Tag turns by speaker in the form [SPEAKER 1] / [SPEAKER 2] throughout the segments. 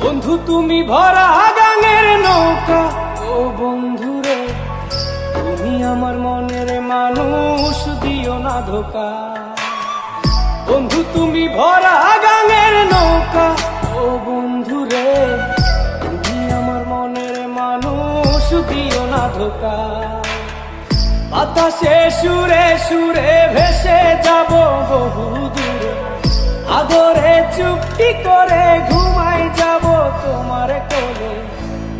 [SPEAKER 1] বন্ধু তুমি ভরা গাঙের নৌকা, ও বন্ধুরে তুমি আমার মনের মানুষ, দিও না ধোকা। বন্ধু তুমি ভরা গাঙের নৌকা, ও বন্ধুরে তুমি আমার মনের মানুষ, দিও না ধোকা। বাতাসে সুরে সুরে ভেসে যাব বহু দূরে, আদরে চুপটি করে ঘুমাই যাব তোমার কোলে।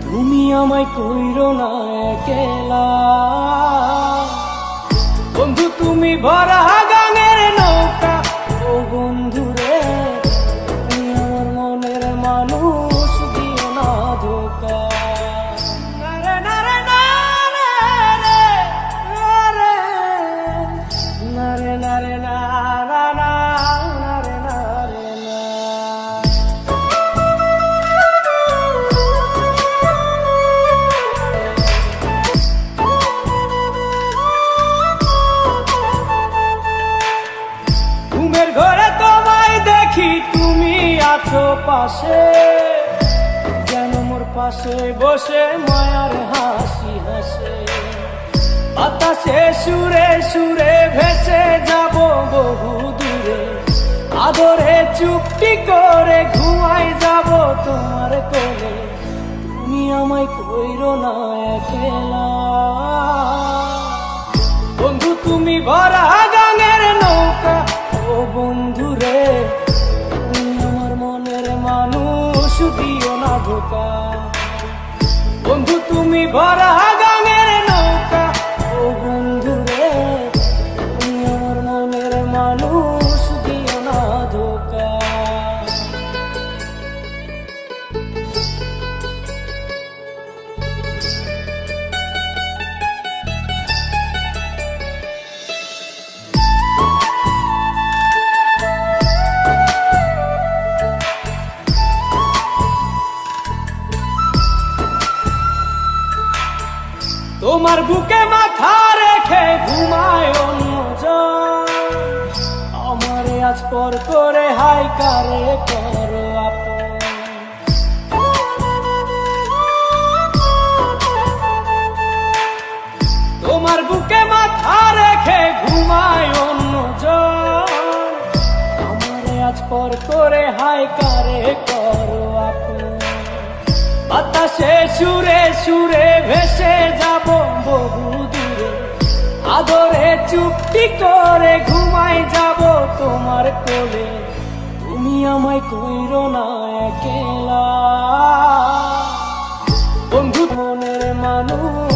[SPEAKER 1] তুমি আমায় কইরো না একলা, বন্ধু তুমি ভরা গাঙের নৌকা, ও বন্ধুরে তুমি আমার মনের মানুষ, দিও না ধোকা। নারে নারে নারে নারে নারে নারে নারে নারে নারে না। ঘুমের ঘরে তোমায় দেখি তুমি আছো পাশে, যেন মোর পাশে বসে মায়ার হাসি হাসে। বাতাসে সুরে সুরে ভেসে যাব বহু দূরে, আদরে চুপটি করে ঘুমাই যাব তোমার কোলে। তুমি আমায় কইরো না একলা, বন্ধু তুমি ভরা গাঙের নৌকা, ও বন্ধুরে তুমি আমার মনের মানুষ, দিও না ধোকা। বন্ধু তুমি ভরা গাঙের নৌকা, ও বন্ধুরে তুমি আমার মনের মানুষ, দিও না ধোকা। তোমার বুকে মাথা রেখে ঘুমায় অন্যজন, আমারে আজ পর করে হাই কারে করো আপন। তোমার বুকে মাথা রেখে ঘুমায় অন্যজন, আমারে আজ পর করে হাই কারে করো আপন। বাতাসে সুরে সুরে ভেসে যাব বহু দূরে, আদরে চুপটি করে ঘুমাই যাব তোমার কোলে। তুমি আমায় কইরো না একলা, বন্ধু মনের মানুষ,